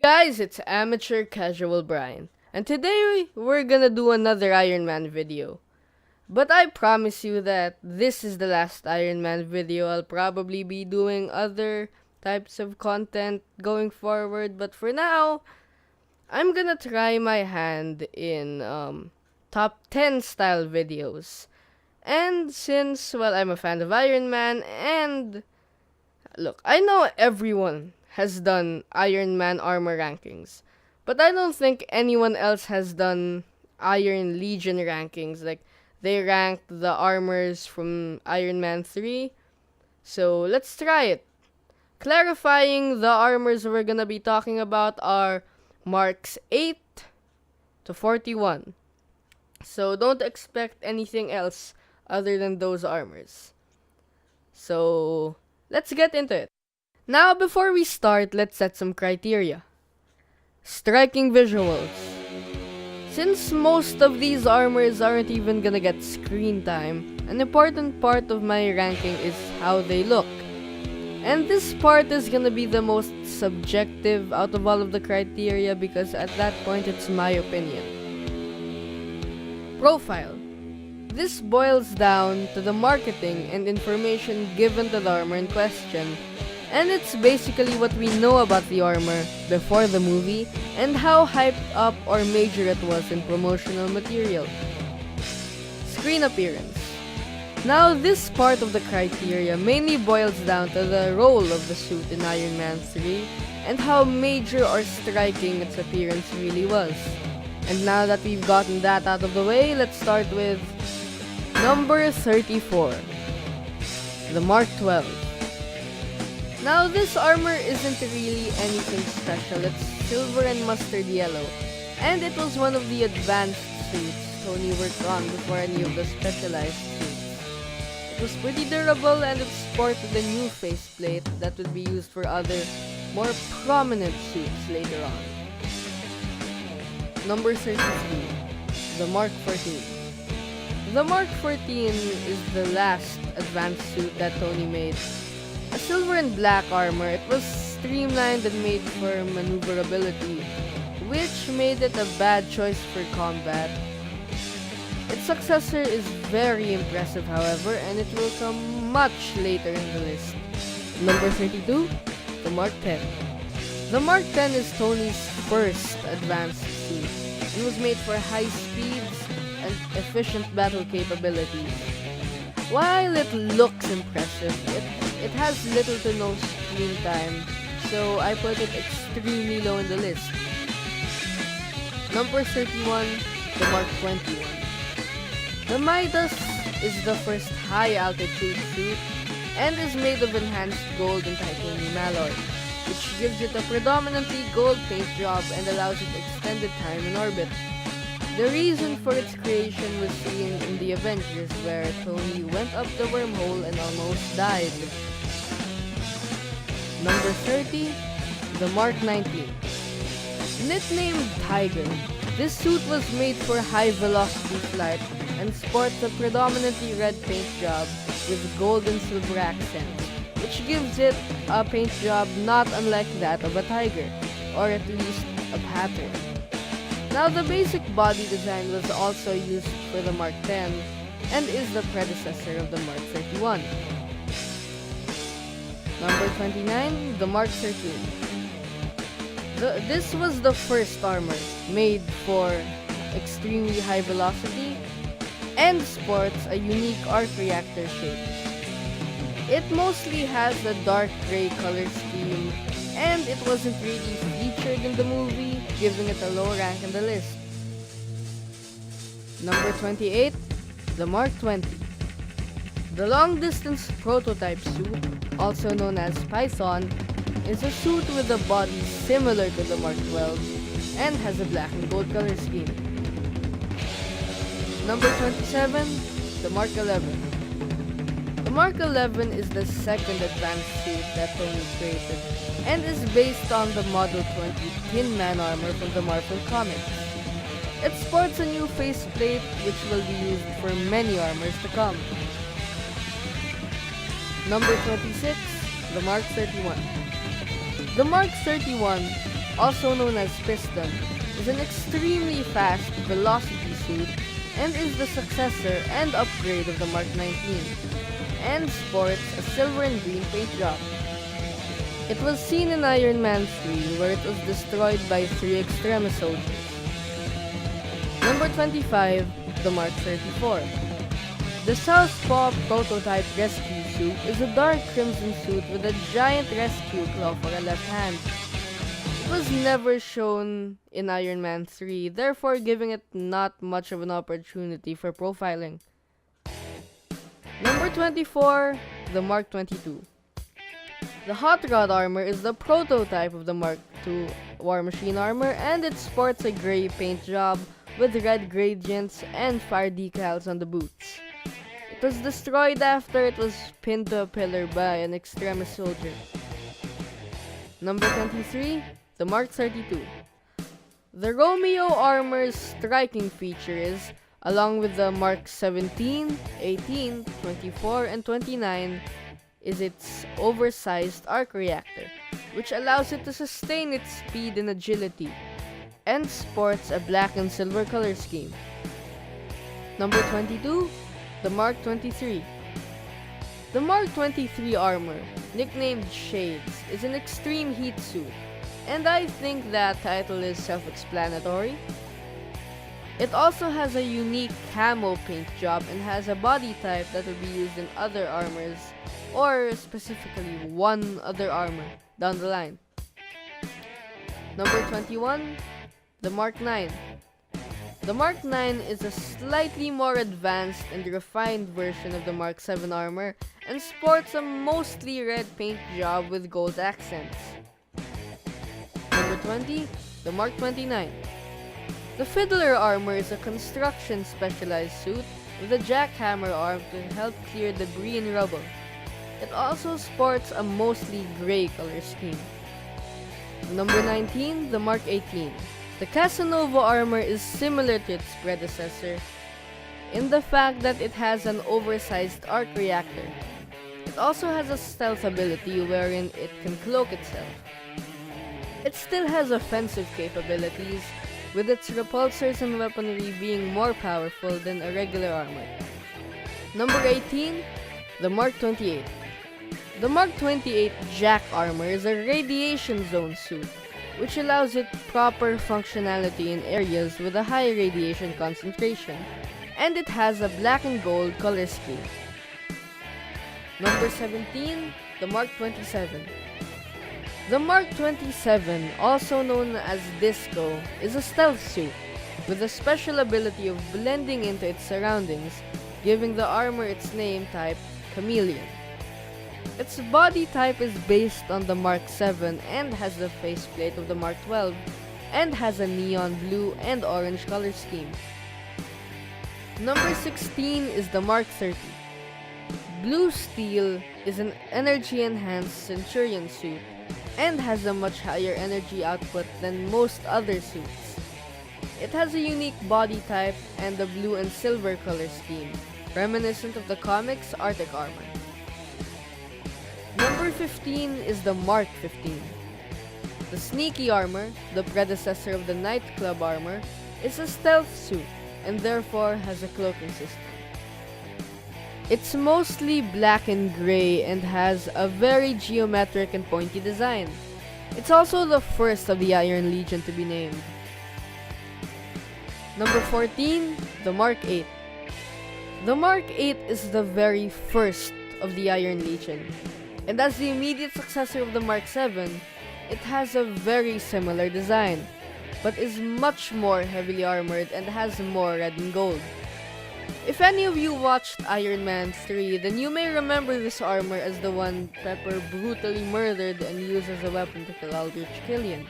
Guys, it's Amateur Casual Brian, and today we're gonna do another Iron Man video. But I promise you that this is the last Iron Man video. I'll probably be doing other types of content going forward, but for now, I'm gonna try my hand in top 10 style videos. And since, well, I'm a fan of Iron Man, and look, I know everyone has done Iron Man armor rankings, but I don't think anyone else has done Iron Legion rankings. Like, they ranked the armors from Iron Man 3. So, let's try it. Clarifying, the armors we're gonna be talking about are Marks 8 to 41. So, don't expect anything else other than those armors. So, let's get into it. Now, before we start, let's set some criteria. Striking visuals. Since most of these armors aren't even gonna get screen time, an important part of my ranking is how they look. And this part is gonna be the most subjective out of all of the criteria because at that point it's my opinion. Profile. This boils down to the marketing and information given to the armor in question, and it's basically what we know about the armor before the movie and how hyped up or major it was in promotional material. Screen appearance. Now, this part of the criteria mainly boils down to the role of the suit in Iron Man 3 and how major or striking its appearance really was. And now that we've gotten that out of the way, let's start with number 34, the Mark 12. Now, this armor isn't really anything special. It's silver and mustard yellow, and it was one of the advanced suits Tony worked on before any of the specialized suits. It was pretty durable, and it sported a new faceplate that would be used for other, more prominent suits later on. Number 33, the Mark 14. The Mark 14 is the last advanced suit that Tony made. A silver and black armor, it was streamlined and made for maneuverability, which made it a bad choice for combat. Its successor is very impressive, however, and it will come much later in the list. Number 32, the Mark 10. The Mark 10 is Tony's first advanced suit. It was made for high speeds and efficient battle capabilities. While it looks impressive, it has little to no screen time, so I put it extremely low in the list. Number 31, the Mark 21. The Midas is the first high-altitude suit and is made of enhanced gold and titanium alloy, which gives it a predominantly gold paint job and allows it extended time in orbit. The reason for its creation was seen in the Avengers, where Tony went up the wormhole and almost died. Number 30, the Mark 19. Nicknamed Tiger, this suit was made for high-velocity flight and sports a predominantly red paint job with gold and silver accents, which gives it a paint job not unlike that of a tiger, or at least a pattern. Now, the basic body design was also used for the Mark 10 and is the predecessor of the Mark 31. Number 29, the Mark 13. This was the first armor made for extremely high velocity and sports a unique arc reactor shape. It mostly has a dark gray color scheme, and it wasn't really featured in the movie, giving it a low rank in the list. Number 28, the Mark 20. The long-distance prototype suit, also known as Python, is a suit with a body similar to the Mark 12 and has a black and gold color scheme. Number 27, the Mark 11. The Mark 11 is the second advanced suit that Tony created and is based on the Model 20 Tin Man armor from the Marvel comics. It sports a new faceplate which will be used for many armors to come. Number 26, the Mark 31. The Mark 31 also known as Piston, is an extremely fast velocity suit and is the successor and upgrade of the Mark 19, and sports a silver and green paint job. It was seen in Iron Man 3 where it was destroyed by 3 Extremis soldiers. Number 25, the Mark 34. The Southpaw prototype rescue suit is a dark crimson suit with a giant rescue claw for a left hand. It was never shown in Iron Man 3, therefore giving it not much of an opportunity for profiling. Number 24, the Mark 22. The Hot Rod armor is the prototype of the Mark II War Machine armor, and it sports a gray paint job with red gradients and fire decals on the boots. It was destroyed after it was pinned to a pillar by an Extremis soldier. Number 23, the Mark 32. The Romeo armor's striking feature is, along with the Mark 17, 18, 24, and 29, is its oversized arc reactor, which allows it to sustain its speed and agility, and sports a black and silver color scheme. Number 22, the Mark 23. The Mark 23 armor, nicknamed Shades, is an extreme heat suit, and I think that title is self-explanatory. It also has a unique camo paint job and has a body type that will be used in other armors, or specifically one other armor down the line. Number 21, the Mark 9. The Mark 9 is a slightly more advanced and refined version of the Mark 7 armor and sports a mostly red paint job with gold accents. Number 20, the Mark 29. The Fiddler armor is a construction specialized suit with a jackhammer arm to help clear debris and rubble. It also sports a mostly gray color scheme. Number 19, the Mark 18. The Casanova armor is similar to its predecessor in the fact that it has an oversized arc reactor. It also has a stealth ability wherein it can cloak itself. It still has offensive capabilities, with its repulsors and weaponry being more powerful than a regular armor. Number 18, the Mark 28. The Mark 28 Jack armor is a radiation zone suit, which allows it proper functionality in areas with a high radiation concentration, and it has a black and gold color scheme. Number 17, the Mark 27. The Mark 27, also known as Disco, is a stealth suit with a special ability of blending into its surroundings, giving the armor its name type, Chameleon. Its body type is based on the Mark 7 and has the faceplate of the Mark 12 and has a neon blue and orange color scheme. Number 16 is the Mark 30. Blue Steel is an energy-enhanced Centurion suit and has a much higher energy output than most other suits. It has a unique body type and a blue and silver color scheme, reminiscent of the comics' Arctic armor. Number 15 is the Mark 15. The Sneaky armor, the predecessor of the Nightclub armor, is a stealth suit and therefore has a cloaking system. It's mostly black and gray and has a very geometric and pointy design. It's also the first of the Iron Legion to be named. Number 14, the Mark 8. The Mark 8 is the very first of the Iron Legion, and as the immediate successor of the Mark 7, it has a very similar design, but is much more heavily armored and has more red and gold. If any of you watched Iron Man 3, then you may remember this armor as the one Pepper brutally murdered and used as a weapon to kill Aldrich Killian.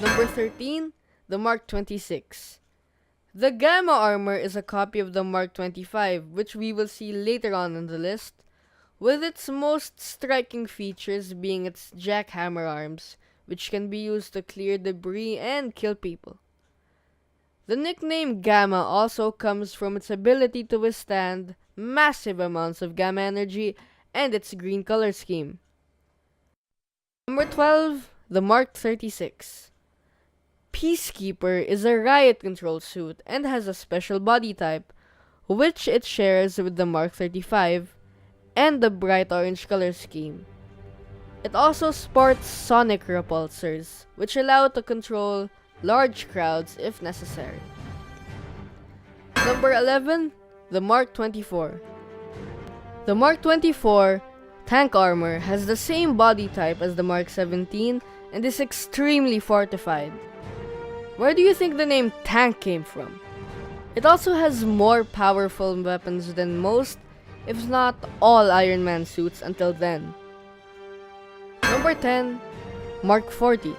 Number 13, the Mark 26. The Gamma armor is a copy of the Mark 25, which we will see later on in the list, with its most striking features being its jackhammer arms, which can be used to clear debris and kill people. The nickname Gamma also comes from its ability to withstand massive amounts of gamma energy and its green color scheme. Number 12, the Mark 36. Peacekeeper is a riot control suit and has a special body type, which it shares with the Mark 35 and the bright orange color scheme. It also sports sonic repulsors, which allow it to control large crowds if necessary. Number 11, the Mark 24. The Mark 24 tank armor has the same body type as the Mark 17 and is extremely fortified. Where do you think the name tank came from? It also has more powerful weapons than most, if not all Iron Man suits until then. Number 10, Mark 40.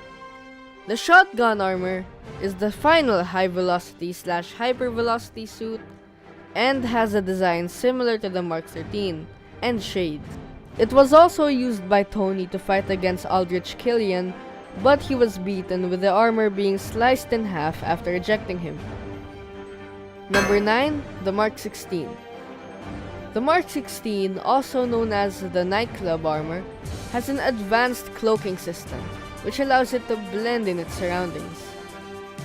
The shotgun armor is the final high velocity / hyper velocity suit and has a design similar to the Mark 13 and shades. It was also used by Tony to fight against Aldrich Killian, but he was beaten with the armor being sliced in half after ejecting him. Number 9, the Mark 16. The Mark 16, also known as the nightclub armor, has an advanced cloaking system, which allows it to blend in its surroundings.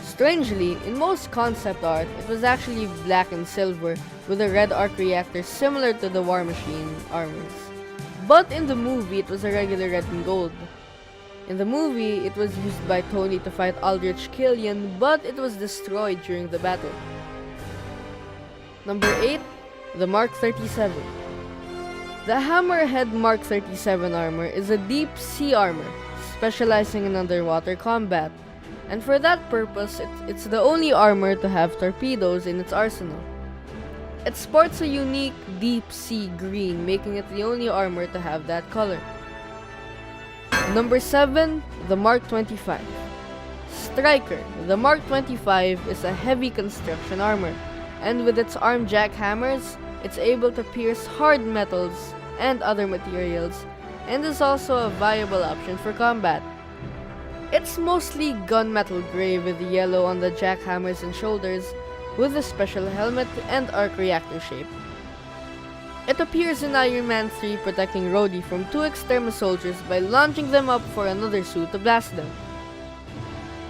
Strangely, in most concept art, it was actually black and silver with a red arc reactor similar to the War Machine armors. But in the movie, it was a regular red and gold. In the movie, it was used by Tony to fight Aldrich Killian, but it was destroyed during the battle. Number 8, the Mark 37. The Hammerhead Mark 37 armor is a deep sea armor, specializing in underwater combat, and for that purpose, it's the only armor to have torpedoes in its arsenal. It sports a unique deep sea green, making it the only armor to have that color. Number 7, the Mark 25. Striker. The Mark 25 is a heavy construction armor, and with its arm jackhammers, it's able to pierce hard metals and other materials, and is also a viable option for combat. It's mostly gunmetal gray with yellow on the jackhammers and shoulders, with a special helmet and arc reactor shape. It appears in Iron Man 3 protecting Rhodey from 2 Extremis soldiers by launching them up for another suit to blast them.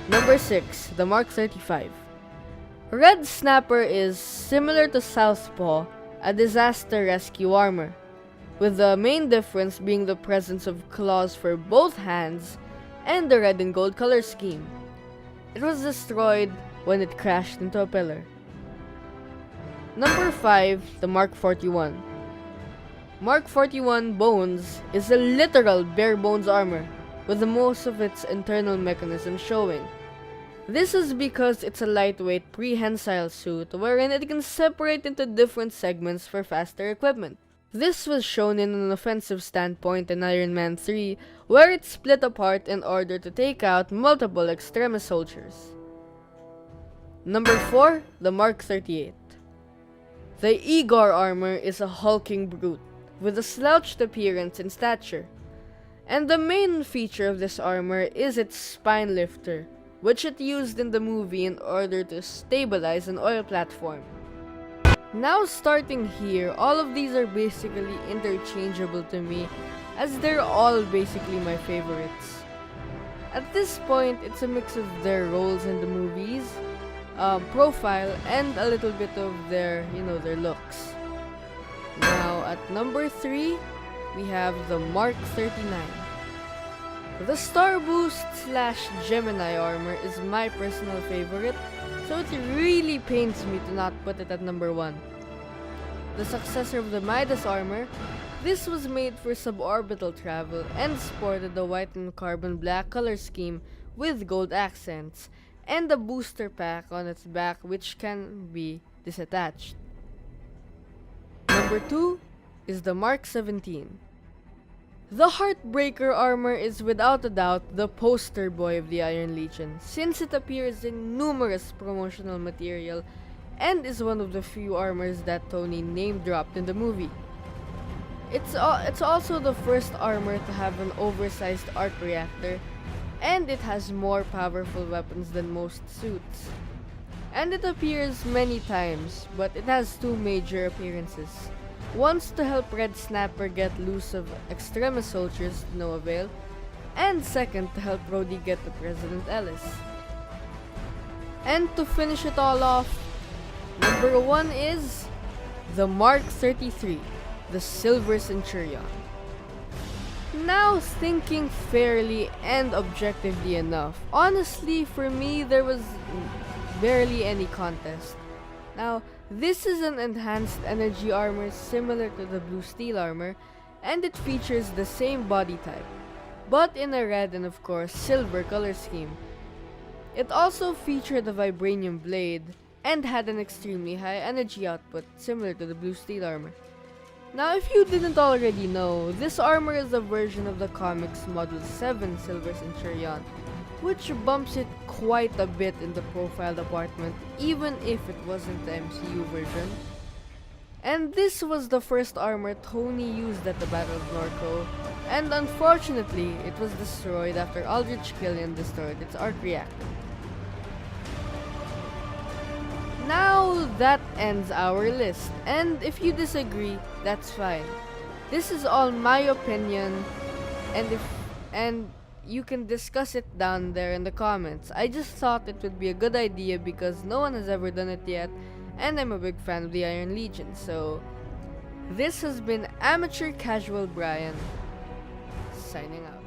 Number 6, the Mark 35. Red Snapper is, similar to Southpaw, a disaster rescue armor, with the main difference being the presence of claws for both hands and the red and gold color scheme. It was destroyed when it crashed into a pillar. Number 5, the Mark 41. Mark 41 Bones is a literal bare bones armor, with the most of its internal mechanism showing. This is because it's a lightweight prehensile suit wherein it can separate into different segments for faster equipment. This was shown in an offensive standpoint in Iron Man 3, where it split apart in order to take out multiple Extremis soldiers. Number 4, the Mark 38. The Igor armor is a hulking brute, with a slouched appearance and stature. And the main feature of this armor is its spine lifter, which it used in the movie in order to stabilize an oil platform. Now starting here, all of these are basically interchangeable to me, as they're all basically my favorites. At this point, it's a mix of their roles in the movies, profile, and a little bit of their looks. Now at number 3, we have the Mark 39. The Star Boost / Gemini armor is my personal favorite, so it really pains me to not put it at number 1. The successor of the Midas armor, this was made for suborbital travel and sported the white and carbon black color scheme with gold accents, and a booster pack on its back which can be disattached. Number 2 is the Mark 17. The Heartbreaker armor is without a doubt the poster boy of the Iron Legion, since it appears in numerous promotional material and is one of the few armors that Tony name-dropped in the movie. It's also the first armor to have an oversized arc reactor, and it has more powerful weapons than most suits. And it appears many times, but it has 2 major appearances. Once to help Red Snapper get loose of Extremis soldiers to no avail, and second to help Brody get to President Ellis. And to finish it all off, number 1 is the Mark 33, the Silver Centurion. Now, thinking fairly and objectively enough, honestly for me there was barely any contest. Now, this is an enhanced energy armor similar to the blue steel armor, and it features the same body type, but in a red and of course silver color scheme. It also featured a vibranium blade and had an extremely high energy output similar to the blue steel armor. Now, if you didn't already know, this armor is a version of the comics Model 7 Silver Centurion, which bumps it quite a bit in the profile department, even if it wasn't the MCU version. And this was the first armor Tony used at the Battle of Norco, and unfortunately, it was destroyed after Aldrich Killian destroyed its arc reactor. Now that ends our list, and if you disagree, that's fine. This is all my opinion, and you can discuss it down there in the comments. I just thought it would be a good idea because no one has ever done it yet, and I'm a big fan of the Iron Legion. So this has been Amateur Casual Brian, signing out.